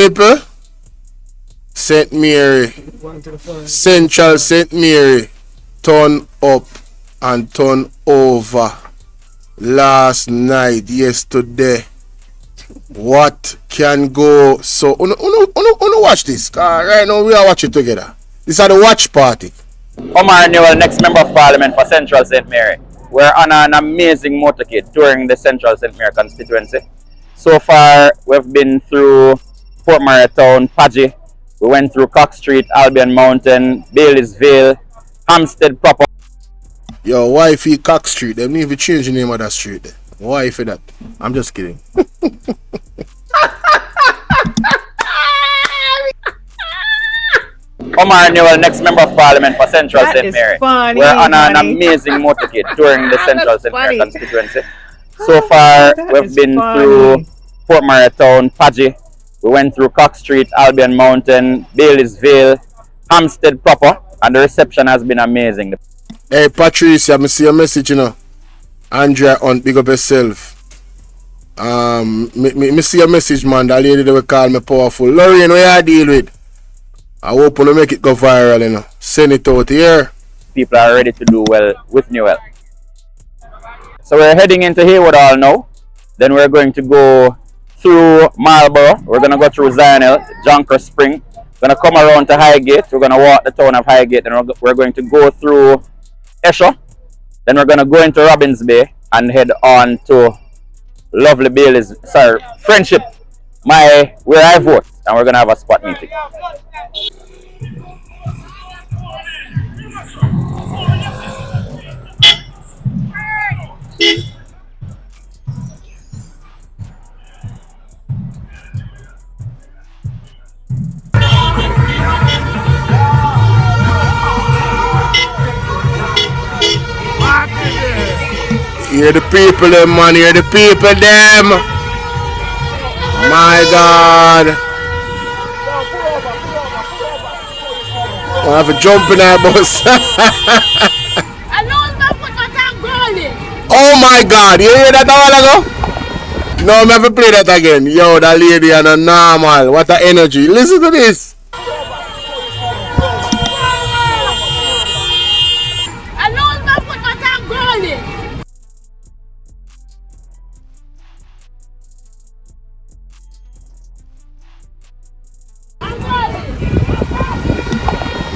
People, St. Mary, Central St. Mary, turn up and turn over last night, yesterday. What can go? So, uno watch this. Right now, we are watching together. This is the watch party. OMAR NEWELL, next Member of Parliament for Central St. Mary. We're on an amazing motorcade touring the Central St. Mary constituency. So far, we've been through Port Town, Padgy. We went through Cox Street, Albion Mountain, Bailey'sville, Hampstead proper. Yo, why if he Cox Street? They need to change the name of that street there. Why for that? I'm just kidding. OMAR NEWELL, next Member of Parliament for Central St. Mary. Funny, we're on an amazing motorcade touring the Central St. Mary constituency. So far, we've been through Port Town, Padgy. We went through Cox Street, Albion Mountain, Bailey'sville, Hampstead proper, and the reception has been amazing. Hey, Patricia, I see your message, you know. Andrea on big up yourself. Me see your message, man. That lady that will call me powerful. Lorraine, what you deal with? I hope you make it go viral, you know. Send it out here. People are ready to do well with NEWELL. So we're heading into Haywood Hall now. Then we're going to go through Marlborough. We're going to go through Zionel, Jonker Spring. We're going to come around to Highgate. We're going to walk the town of Highgate. And we're going to go through Esher. Then we're going to go into Robbins Bay and head on to lovely Friendship, where I vote. And we're going to have a spot meeting. Hear the people them, man. Hear the people them. My God. I have a jump in that bus. Oh my God. You hear that a while ago? No, I'm never play that again. Yo, that lady and a normal. What a energy. Listen to this.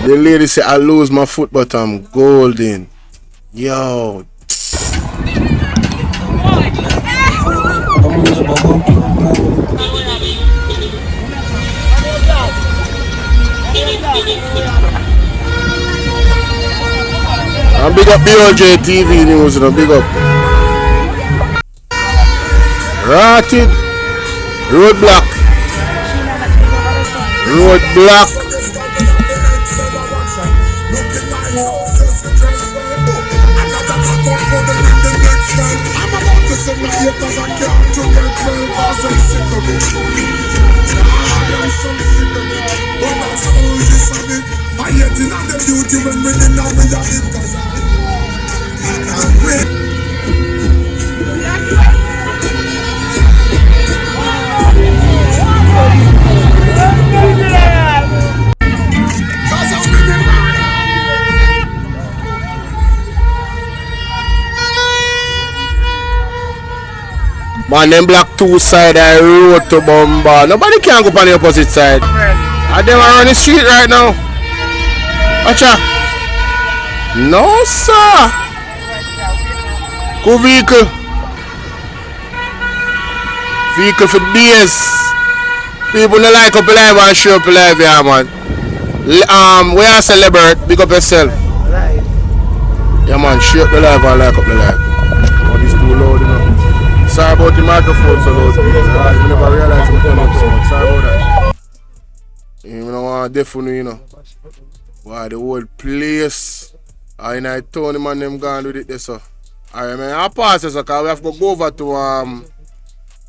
The lady say I lose my foot, but I'm golden. Yo. I'm big up BOJ TV news, and big up. Rotted. Roadblock. Roadblock. Man, them block two side I road to Bomba. Nobody can go on the opposite side. And them are on the street right now. Watcha. No, sir. Go vehicle. Vehicle for days. People don't like up alive and show up alive, yeah, man. We are celebrate. Big up yourself. Yeah, man. Show up the live and like up the live. Oh, this too loud, you know. Sorry about the microphone so loud. I never realized I'm turning up so much. Sorry about that. You don't want to definitely, you know. Why the whole place. I told him and them gone with it there, so. Alright, man. I'll pass this, because we have to go over to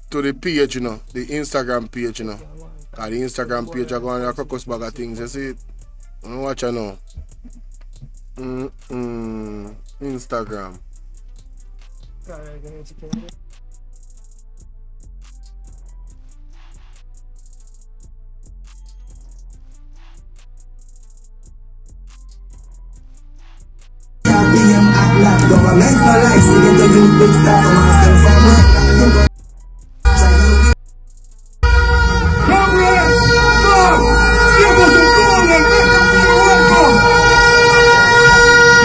the page, you know. The Instagram page, you know. Because the Instagram page are going to crocus bag of things, you see it? I watch it now. Instagram. Government's not like singing the youth big stuff for myself. Congress, Bob, give us a call and make them feel welcome.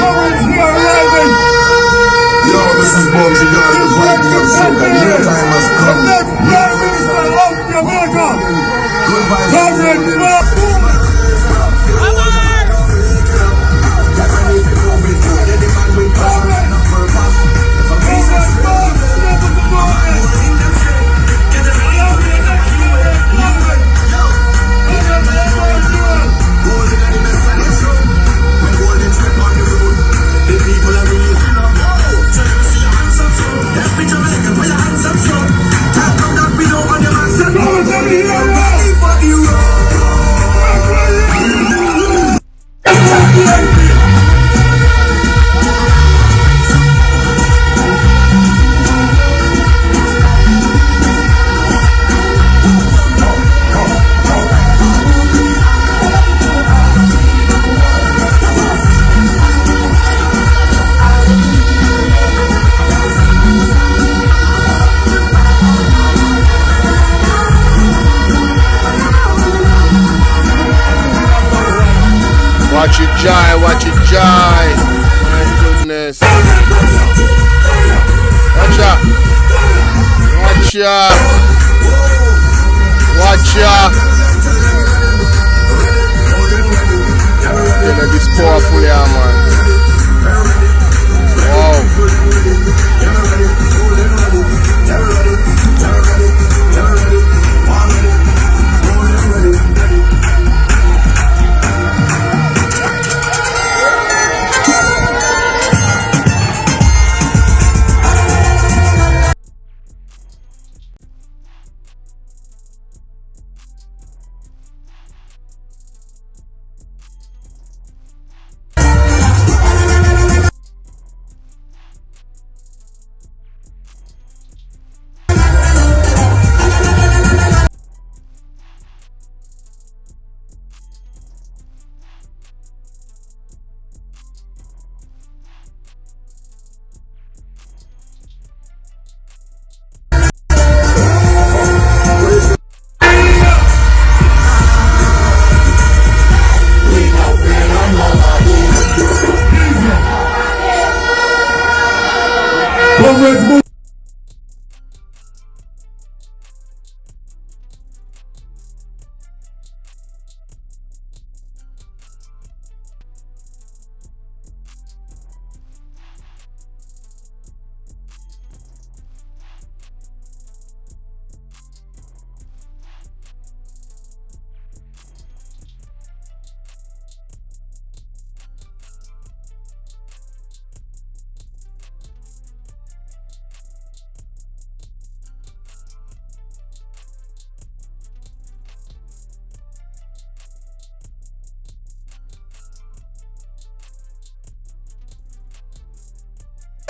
Congress, we are arriving. Yo, this is Bugsy God, the fight of soca. Your time has come. The next Prime Minister of Jamaica. Good vibes. Congress, Bob. Watch it joy, watch it joy. My goodness. Watch out. Watch out. Watch out. Yeah, this powerful, yeah, man. Wow.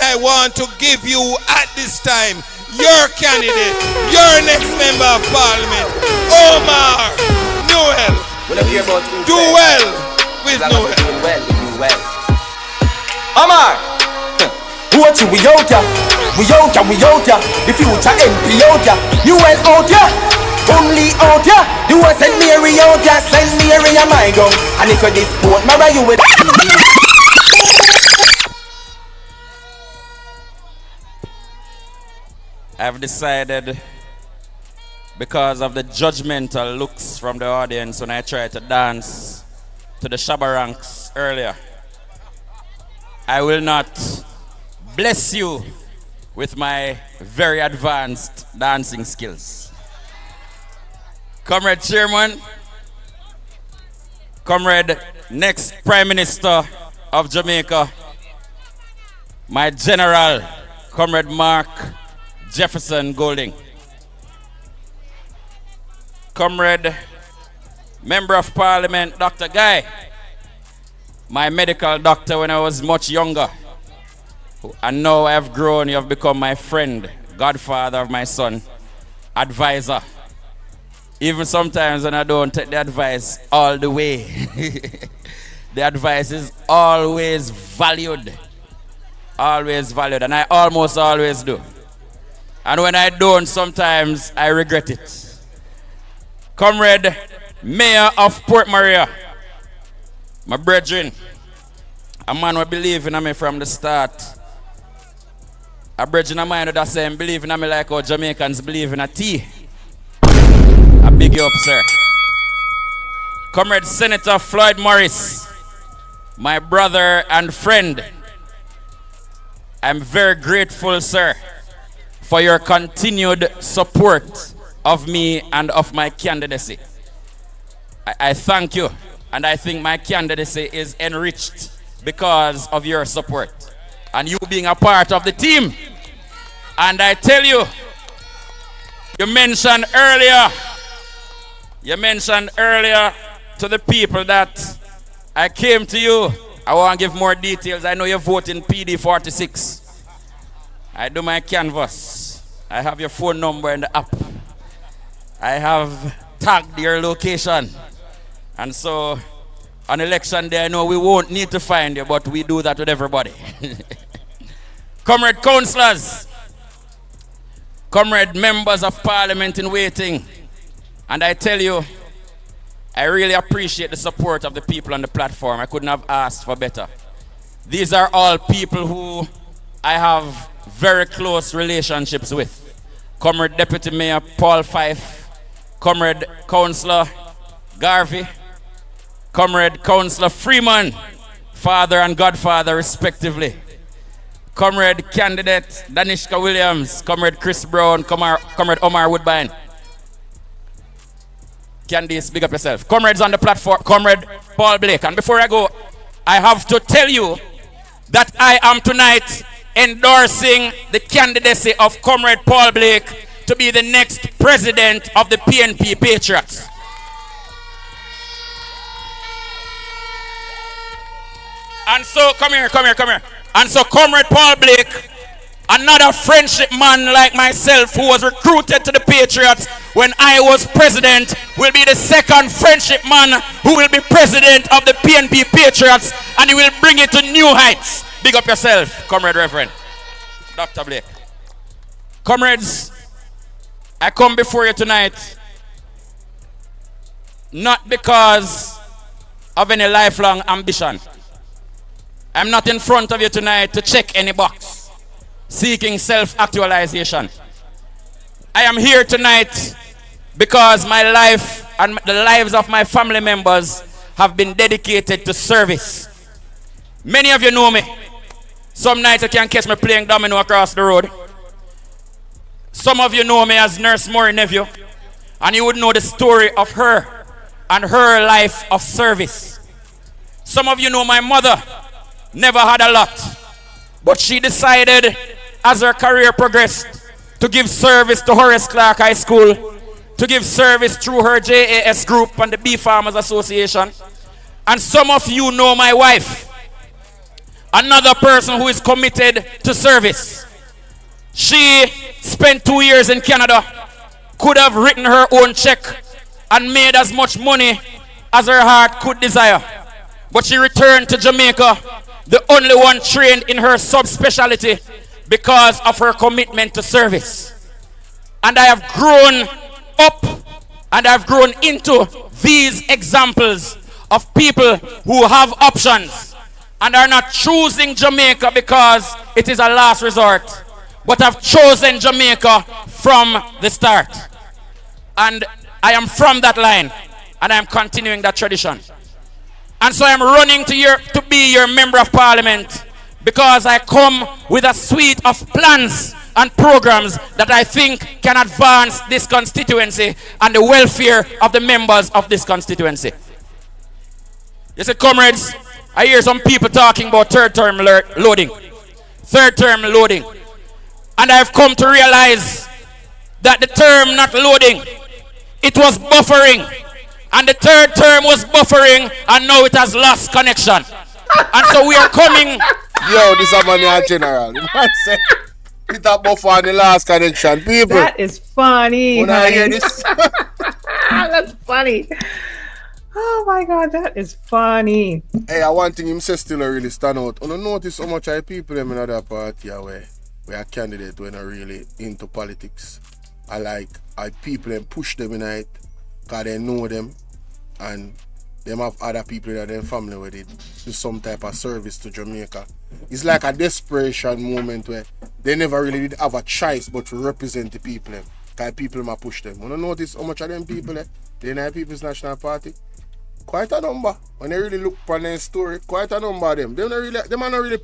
I want to give you at this time your candidate, your next member of parliament, OMAR, NEWELL. Do well with NEWELL. OMAR, what you we out ya? We out ya, we out ya. The future MP out ya. NEWELL out ya. Only out ya. You a send Mary out ya. Send Mary a my gun. And if you dispute Mara, you will. I've decided, because of the judgmental looks from the audience when I tried to dance to the Shabaranks earlier, I will not bless you with my very advanced dancing skills. Comrade Chairman, Comrade next Prime Minister of Jamaica, my General, Comrade Mark Jefferson Golding. Comrade Member of Parliament, Dr. Guy, my medical doctor when I was much younger. And now I have grown, you have become my friend, godfather of my son, advisor. Even sometimes when I don't take the advice all the way, the advice is always valued, always valued, and I almost always do. And when I don't, sometimes I regret it. Comrade Mayor of Port Maria, my brethren, a man who believe in me from the start. A brethren of mine that say believe in me like how Jamaicans believe in a tea. A big you up, sir. Comrade Senator Floyd Morris, my brother and friend, I'm very grateful, sir, for your continued support of me and of my candidacy. I thank you, and I think my candidacy is enriched because of your support and you being a part of the team. And I tell you, you mentioned earlier to the people that I came to you. I want to give more details. I know you vote in PD 46. I do my canvas. I have your phone number in the app. I have tagged your location. And so on election day, I know we won't need to find you, but we do that with everybody. Comrade councillors, comrade members of parliament in waiting, and I tell you, I really appreciate the support of the people on the platform. I couldn't have asked for better. These are all people who I have very close relationships with. Comrade Deputy Mayor Paul Fife, Comrade Councillor Garvey, Comrade Councillor Freeman, father and godfather respectively, Comrade Candidate Danishka Williams, Comrade Chris Brown, Comrade Omar Woodbine. Candice, big up yourself. Comrades on the platform, Comrade Paul Blake. And before I go, I have to tell you that I am tonight endorsing the candidacy of Comrade Paul Blake to be the next president of the PNP Patriots. And so, come here. And so, Comrade Paul Blake, another friendship man like myself who was recruited to the Patriots when I was president, will be the second friendship man who will be president of the PNP Patriots, and he will bring it to new heights. Big up yourself, Comrade Reverend Dr. Blake. Comrades, I come before you tonight not because of any lifelong ambition. I'm not in front of you tonight to check any box, seeking self-actualization. I am here tonight because my life and the lives of my family members have been dedicated to service. Many of you know me. Some nights you can catch me playing domino across the road. Some of you know me as Nurse Murray Nephew, and you would know the story of her and her life of service. Some of you know my mother never had a lot, but she decided as her career progressed to give service to Horace Clark High School, to give service through her JAS group and the Bee Farmers Association. And some of you know my wife, another person who is committed to service. She spent 2 years in Canada, could have written her own check and made as much money as her heart could desire. But she returned to Jamaica, the only one trained in her subspecialty, because of her commitment to service. And I have grown up and I've grown into these examples of people who have options and are not choosing Jamaica because it is a last resort, but have chosen Jamaica from the start. And I am from that line, and I am continuing that tradition. And so I am running to be your member of parliament because I come with a suite of plans and programs that I think can advance this constituency and the welfare of the members of this constituency. You see, comrades, I hear some people talking about third term loading. Third term loading. And I've come to realize that the term not loading, it was buffering. And the third term was buffering, and now it has lost connection. And so we are coming. Yo, this is a general. It a buffer on the last connection. People. That is funny. When I hear this. That's funny. Oh my God, that is funny. Hey, I one thing him say still really stand out. I don't notice how much I people them in other party where a candidate when are really into politics. I people them push them in it because they know them and them have other people that their family with it do some type of service to Jamaica. It's like a desperation moment where they never really did have a choice but to represent the people them. Because people might push them. You don't notice how much of them people they in the People's National Party? Quite a number. When they really look upon their story, quite a number of them. Them are not really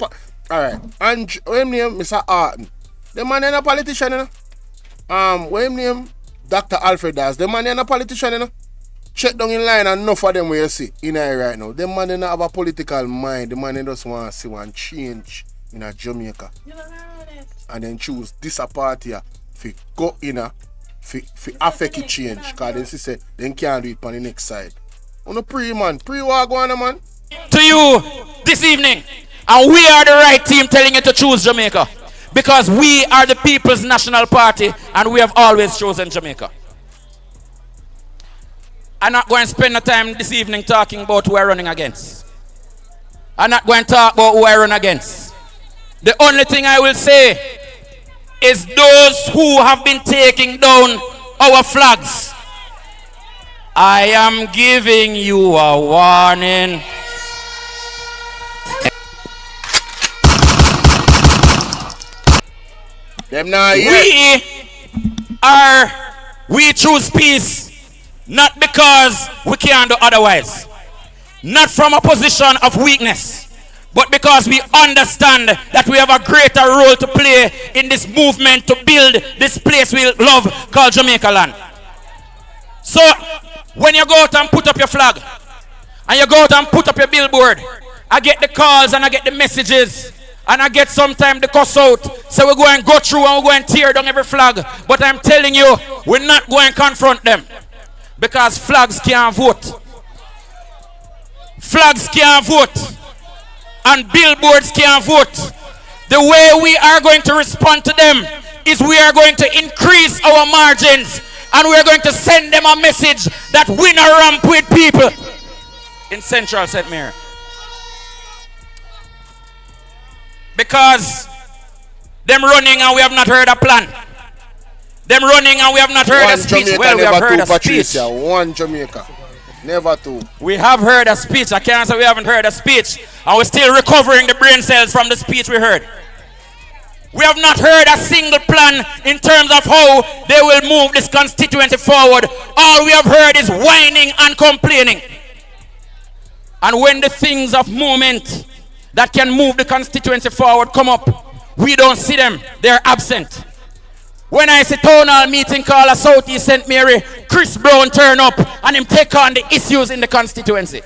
alright. And what him name? Mr. Arton. Them man ain't a politician, you know. What him name? Dr. Alfred Das. Them man ain't a politician, you know. Check down in line and enough of them where you see in here right now. Them man they not have a political mind. The man they just want to see one change in a Jamaica. And then choose this a party for go in a for affect it change. Because they say they can't do it on the next side. On the man. What going on, man? To you this evening, and we are the right team telling you to choose Jamaica. Because we are the People's National Party and we have always chosen Jamaica. I'm not going to spend the time this evening talking about who we're running against. I'm not going to talk about who I run against. The only thing I will say is those who have been taking down our flags. I am giving you a warning. Them now yet. We choose peace. Not because we can't do otherwise. Not from a position of weakness. But because we understand that we have a greater role to play in this movement to build this place we love called Jamaica land. So, when you go out and put up your flag, and you go out and put up your billboard, I get the calls and I get the messages, and I get sometimes the cuss out. So we're going to go through and we're going to tear down every flag. But I'm telling you, we're not going to confront them. Because flags can't vote. Flags can't vote. And billboards can't vote. The way we are going to respond to them is we are going to increase our margins. And we are going to send them a message that we not ramp with people in Central St. Mary. Because them running and we have not heard a plan. Them running and we have not heard a speech. Jamaica, well, we have heard a Patricia. speech. One Jamaica. Never two. We have heard a speech. I can't say we haven't heard a speech. And we're still recovering the brain cells from the speech we heard. We have not heard a single plan in terms of how they will move this constituency forward. All we have heard is whining and complaining. And when the things of moment that can move the constituency forward come up, we don't see them. They're absent. When I say town hall meeting call a Southeast St. Mary, Chris Brown turn up and him take on the issues in the constituency.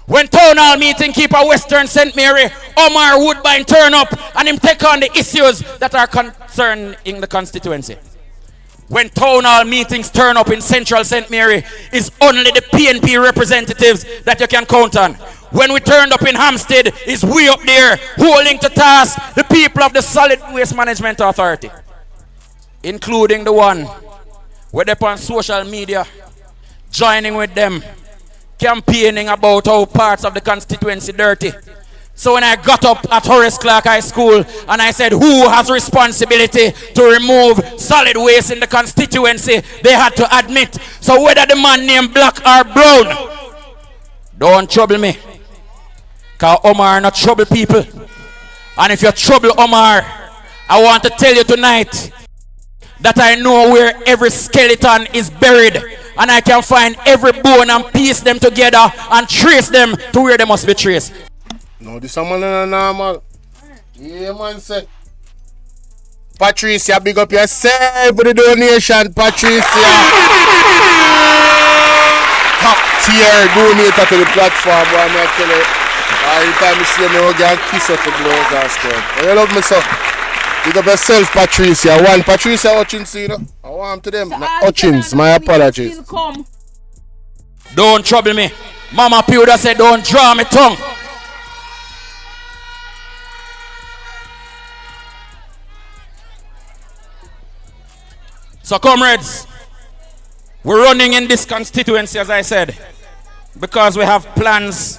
When town hall meeting keep a Western St. Mary, OMAR Woodbine turn up and him take on the issues that are concerned in the constituency. When town hall meetings turn up in Central St. Mary, it's only the PNP representatives that you can count on. When we turned up in Hampstead, it's we up there holding to task the people of the Solid Waste Management Authority. Including the one where they're on social media, joining with them, campaigning about how parts of the constituency dirty. So when I got up at Horace Clark High School and I said, who has responsibility to remove solid waste in the constituency, they had to admit. So whether the man named Black or Brown, don't trouble me. Because OMAR not trouble people. And if you trouble OMAR, I want to tell you tonight that I know where every skeleton is buried, and I can find every bone and piece them together and trace them to where they must be traced. No, this man is normal. Yeah, man, say. Patricia, big up yourself for the donation, Patricia. Top tier donator to the platform, boy, I'm tell you. Every time you see me, I get a kiss up the blows and stuff. You love me, so. Big up yourself, Patricia. One Patricia Hutchins, you know. I want to them. Hutchins, my apologies. Don't trouble me. Mama Pewda said, don't draw me tongue. So, comrades, we're running in this constituency, as I said. because we have plans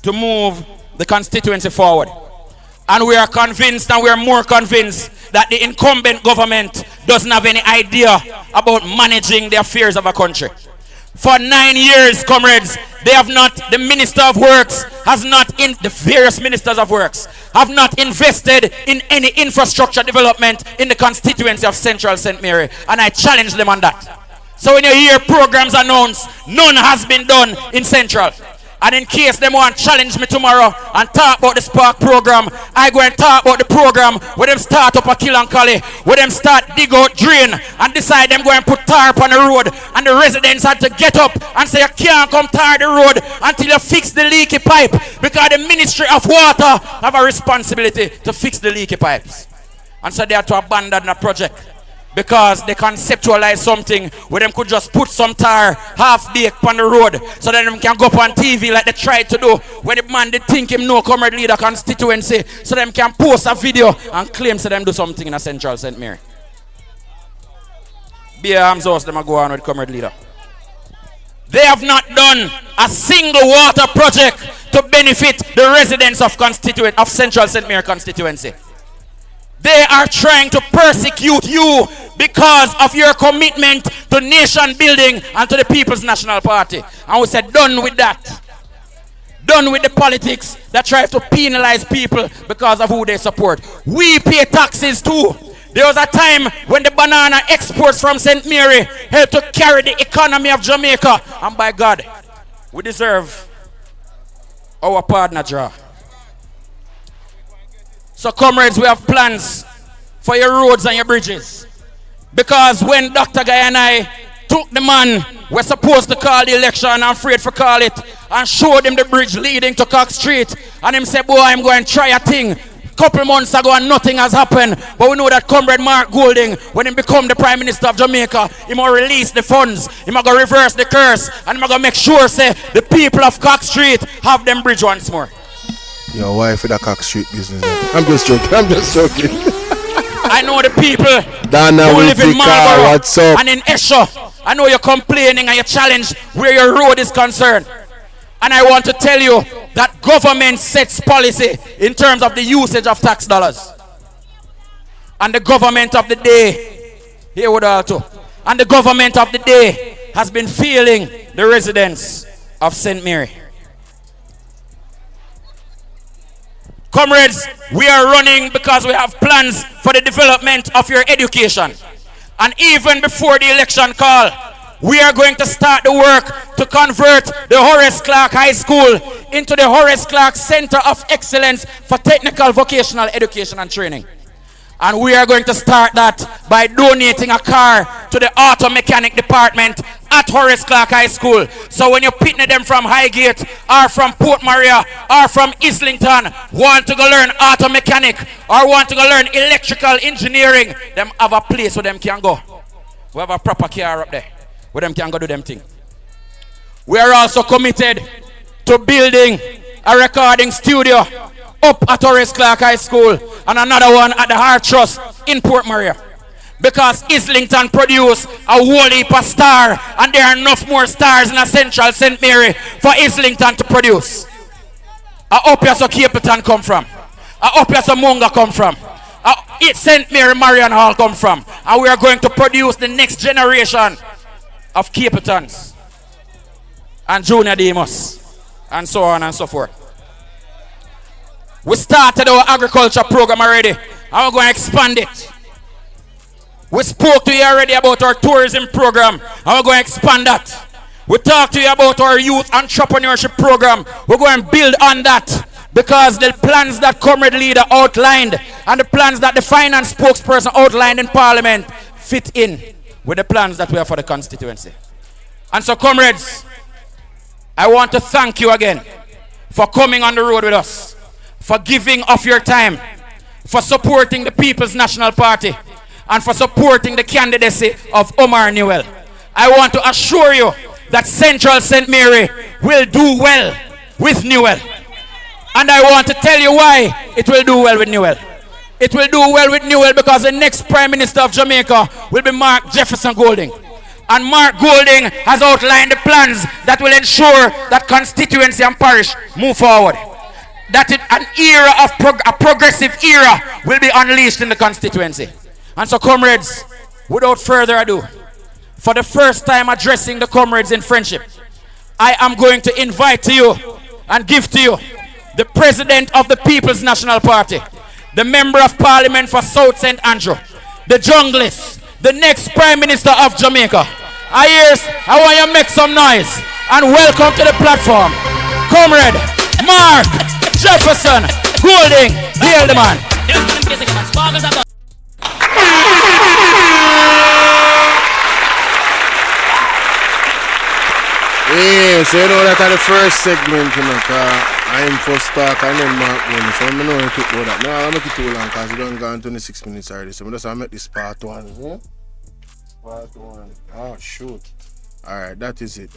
to move the constituency forward. And we are convinced, and we are more convinced, that the incumbent government doesn't have any idea about managing the affairs of a country. For 9 years, comrades, they have not, the Minister of Works has not, the various Ministers of Works have not invested in any infrastructure development in the constituency of Central St. Mary. And I challenge them on that. So when you hear programs announced, none has been done in Central. And in case they want to challenge me tomorrow and talk about the Spark program, I go and talk about the program where them start up a Killancally, where them start dig out drain and decide them go and put tar on the road, and the residents had to get up and say you can't come tar the road until you fix the leaky pipe, because the Ministry of Water have a responsibility to fix the leaky pipes. And so they had to abandon the project because they conceptualize something where them could just put some tar half-baked on the road so that them can go up on TV like they tried to do when the man did think him no comrade leader constituency, so them can post a video and claim to them do something in a Central St. Mary. Be arms house them a go on with comrade leader. They have not done a single water project to benefit the residents of Central St. Mary constituency. They are trying to persecute you because of your commitment to nation building and to the People's National Party. And we said, done with that. Done with the politics that tries to penalize people because of who they support. We pay taxes too. There was a time when the banana exports from St. Mary helped to carry the economy of Jamaica. And by God, we deserve our partner draw. So comrades, we have plans for your roads and your bridges. Because when Dr. Guy and I took the man we're supposed to call the election, I'm afraid to call it, and showed him the bridge leading to Cox Street, and him say, boy, I'm going to try a thing. Couple months ago and nothing has happened. But we know that Comrade Mark Golding, when he become the Prime Minister of Jamaica, he will release the funds, he will go reverse the curse, and he will make sure say the people of Cox Street have them bridge once more. Your wife with a Cox Street business. I'm just joking. I know the people Dana who live in Marlborough what's up? and in Esho. I know you're complaining and you challenge where your road is concerned. And I want to tell you that government sets policy in terms of the usage of tax dollars. And the government of the day, here with all too, and the government of the day has been failing the residents of St. Mary. Comrades, we are running because we have plans for the development of your education. And even before the election call, we are going to start the work to convert the Horace Clark High School into the Horace Clark Center of Excellence for Technical Vocational Education and Training. And we are going to start that by donating a car to the auto mechanic department at Horace Clark High School. So when you pitney them from Highgate or from Port Maria or from Islington, want to go learn auto mechanic or want to go learn electrical engineering, them have a place where them can go. We have a proper car up there where them can go do them thing. We are also committed to building a recording studio up at Horace Clark High School and another one at the Heart Trust in Port Maria. Because Islington produce a whole heap of star, and there are enough more stars in a Central St. Mary for Islington to produce. I hope you so Capleton come from. I hope you so Munga come from. St. Mary Marian Hall come from. And we are going to produce the next generation of Capletons and Junior Demos and so on and so forth. We started our agriculture program already, and we're going to expand it. We spoke to you already about our tourism program, and we're going to expand that. We talked to you about our youth entrepreneurship program. We're going to build on that, because the plans that Comrade Leader outlined and the plans that the finance spokesperson outlined in Parliament fit in with the plans that we have for the constituency. And so, comrades, I want to thank you again for coming on the road with us, for giving of your time, for supporting the People's National Party, and for supporting the candidacy of OMAR NEWELL. I want to assure you that Central St. Mary will do well with NEWELL. And I want to tell you why it will do well with NEWELL. It will do well with NEWELL because the next Prime Minister of Jamaica will be Mark Jefferson Golding. And Mark Golding has outlined the plans that will ensure that constituency and parish move forward. That an era of a progressive era will be unleashed in the constituency. And so, comrades, without further ado, for the first time addressing the comrades in friendship, I am going to invite to you and give to you the President of the People's National Party, the Member of Parliament for South St. Andrew, the junglist, the next Prime Minister of Jamaica. I want you to make some noise and welcome to the platform, Comrade Mark Jefferson Golding. Hail the man. Yeah, so you know that the first segment, you know, I'm first talk and then Mark Golding. So I know how to do that. Now I'll make it too long because you don't go on 26 minutes already. So I'm just going to make this part one. Yeah? Part one. Oh, shoot. Alright, that is it.